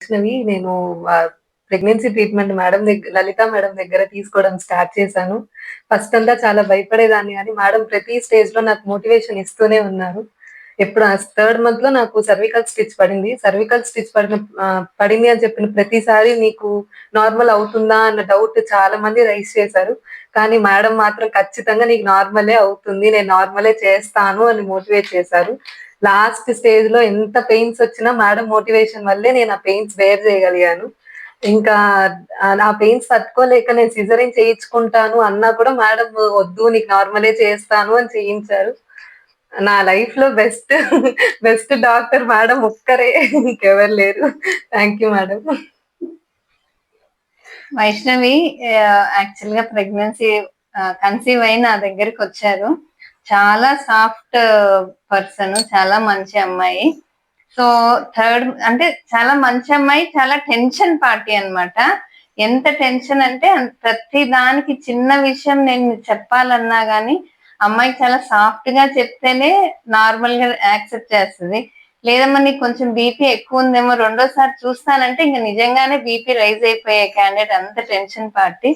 వైష్ణవి. నేను pregnancy treatment లలిత madam దగ్గర తీసుకోవడం స్టార్ట్ చేశాను. ఫస్ట్ అంతా చాలా భయపడేదాన్ని గానీ, మేడం ప్రతి స్టేజ్‌లో నాకు మోటివేషన్ ఇస్తూనే ఉన్నారు. ఎప్పుడు థర్డ్ మంత్‌లో నాకు సర్వికల్ స్టిచ్ పడింది. సర్వికల్ స్టిచ్ పడింది అని చెప్పిన ప్రతిసారి నీకు నార్మల్ అవుతుందా అన్న డౌట్ చాలా మంది రైజ్ చేశారు. కానీ మేడం మాత్రం ఖచ్చితంగా నీకు నార్మలే అవుతుంది. నేను నార్మలే చేస్తాను అని మోటివేట్ చేశారు. లాస్ట్ స్టేజ్‌లో ఎంత పెయిన్స్ వచ్చినా మేడం మోటివేషన్ వల్లే నేను ఆ పెయిన్స్ బేర్ చేయగలిగాను. ఇంకా నా పెయిన్స్ తట్టుకోలేక నేను సిజేరియన్ చేయించుకుంటాను అన్నా కూడా మేడం వద్దు నీకు నార్మలే చేస్తాను అని చేయించారు. నా లైఫ్‌లో బెస్ట్ డాక్టర్ మేడం ఒక్కరే. ఇంకెవరు లేరు. Thank you madam. Vaishnavi actual గా ప్రెగ్నెన్సీ కన్సీవ్ అయి నా దగ్గరికి వచ్చారు. చాలా సాఫ్ట్ పర్సన్, చాలా మంచి అమ్మాయి. సో అంటే చాలా మంచి అమ్మాయి, చాలా టెన్షన్ పార్టీ అన్నమాట. ఎంత టెన్షన్ అంటే ప్రతి దానికి చిన్న విషయం నేను చెప్పాలన్నా గానీ అమ్మాయికి చాలా సాఫ్ట్ గా చెప్తేనే నార్మల్ గా యాక్సెప్ట్ చేస్తుంది. లేదమ్మా నీకు కొంచెం బీపీ ఎక్కువ ఉందేమో రెండోసారి చూస్తానంటే ఇంకా నిజంగానే బీపీ రైజ్ అయిపోయే క్యాండిడేట్, అంత టెన్షన్ పార్టీ.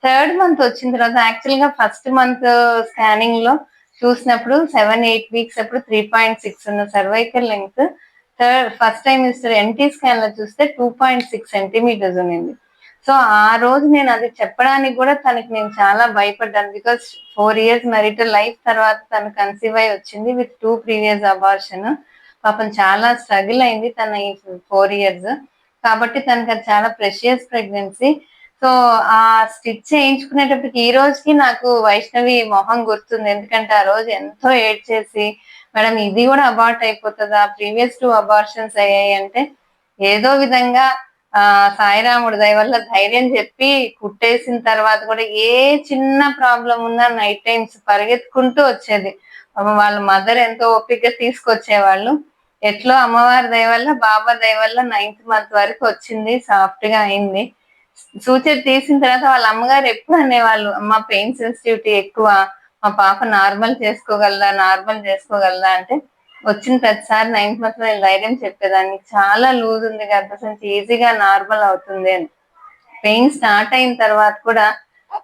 థర్డ్ మంత్ వచ్చిన తర్వాత యాక్చువల్ గా ఫస్ట్ మంత్ స్కానింగ్ లో చూసినప్పుడు 7-8 వీక్స్ అప్పుడు 3.6 ఉన్న cervical length, first time NT scan లో చూస్తే 2.6 సెంటీమీటర్స్ ఉన్నింది. సో ఆ రోజు నేను అది చెప్పడానికి కూడా తనకి నేను చాలా భయపడ్డాను. బికాస్ 4 years మ్యారిటల్ లైఫ్ తర్వాత తను కన్సీవ్ అయి వచ్చింది విత్ 2 previous అబార్షన్. పాపం చాలా స్ట్రగుల్ అయింది తన ఈ 4 years. కాబట్టి తనకి అది చాలా ప్రెషియస్ ప్రెగ్నెన్సీ. సో ఆ స్టిచ్ చేయించుకునేటప్పటికి ఈ రోజుకి నాకు వైష్ణవి మొహం గుర్తుంది. ఎందుకంటే ఆ రోజు ఎంతో ఏడ్చేసి మేడం ఇది కూడా అబార్ట్ అయిపోతుందా, ప్రీవియస్ 2 అబార్షన్స్ అయ్యాయి అంటే ఏదో విధంగా సాయిరాముడి దయ వల్ల ధైర్యం చెప్పి కుట్టేసిన తర్వాత కూడా ఏ చిన్న ప్రాబ్లం ఉన్నా నైట్ టైమ్స్ పరిగెత్తుకుంటూ వచ్చేది. వాళ్ళ మదర్ ఎంతో ఓపిక తీసుకొచ్చేవాళ్ళు. ఎట్లో అమ్మవారి దయ వల్ల, బాబా దయ వల్ల 9th month వరకు వచ్చింది, సాఫ్ట్ గా అయింది. సూచన తీసిన తర్వాత వాళ్ళ అమ్మగారు ఎప్పుడు అనేవాళ్ళు, అమ్మ పెయిన్ సెన్సిటివిటీ ఎక్కువ, మా పాప నార్మల్ చేసుకోగలదా అంటే వచ్చిన ప్రతిసారి 9th month నేను ధైర్యం చెప్పేదాన్ని, చాలా లూజ్ ఉంది గర్భసంచి, ఈజీగా నార్మల్ అవుతుంది అని. పెయిన్ స్టార్ట్ అయిన తర్వాత కూడా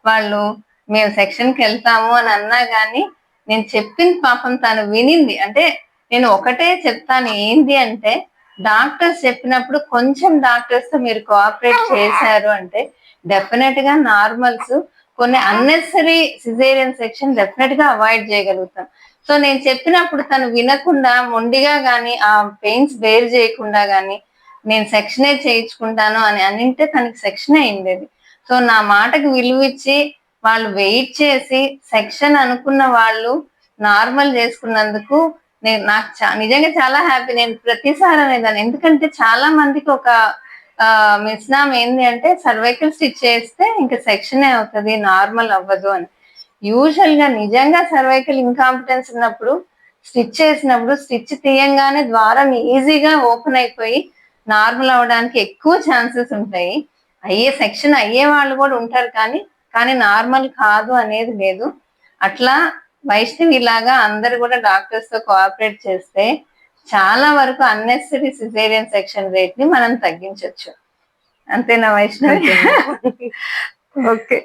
వాళ్ళు మేము సెక్షన్కి వెళ్తాము అని అన్నా గానీ నేను చెప్పింది పాపం తను వినింది. అంటే నేను ఒకటే చెప్తాను ఏంటి అంటే, డాక్టర్స్ చెప్పినప్పుడు కొంచెం డాక్టర్స్ తో మీరు కోఆపరేట్ చేశారు అంటే డెఫినెట్ గా నార్మల్స్, కొన్ని అన్నెసరీ సిజేరియన్ సెక్షన్ డెఫినెట్ గా అవాయిడ్ చేయగలుగుతాం. సో నేను చెప్పినప్పుడు తను వినకుండా మొండిగా గాని, ఆ పెయిన్స్ బేర్ చేయకుండా గాని నేను సెక్షనే చేయించుకుంటాను అని అనింటే తనకి సెక్షనే అయిండేది. సో నా మాటకు విలువ ఇచ్చి వాళ్ళు వెయిట్ చేసి సెక్షన్ అనుకున్న వాళ్ళు నార్మల్ చేసుకున్నందుకు నాకు నిజంగా చాలా హ్యాపీ. నేను ప్రతిసారి అనేదాన్ని, ఎందుకంటే చాలా మందికి ఒక మిస్నామ్ ఏంది అంటే సర్వైకల్ స్టిచ్ చేస్తే ఇంకా సెక్షనే అవుతుంది, నార్మల్ అవ్వదు అని. యూజువల్ గా నిజంగా సర్వైకల్ ఇన్కాంపిటెన్స్ ఉన్నప్పుడు స్టిచ్ చేసినప్పుడు స్టిచ్ తీయంగానే ద్వారం ఈజీగా ఓపెన్ అయిపోయి నార్మల్ అవడానికి ఎక్కువ ఛాన్సెస్ ఉంటాయి. సెక్షన్ అయ్యే వాళ్ళు కూడా ఉంటారు, కానీ నార్మల్ కాదు అనేది లేదు. అట్లా వైష్ణవి లాగా అందరు కూడా డాక్టర్స్ తో కోఆపరేట్ చేస్తే చాలా వరకు అన్నెసరీ సిజేరియన్ సెక్షన్ రేట్ ని మనం తగ్గించవచ్చు. అంతేనా వైష్ణవి? ఓకే.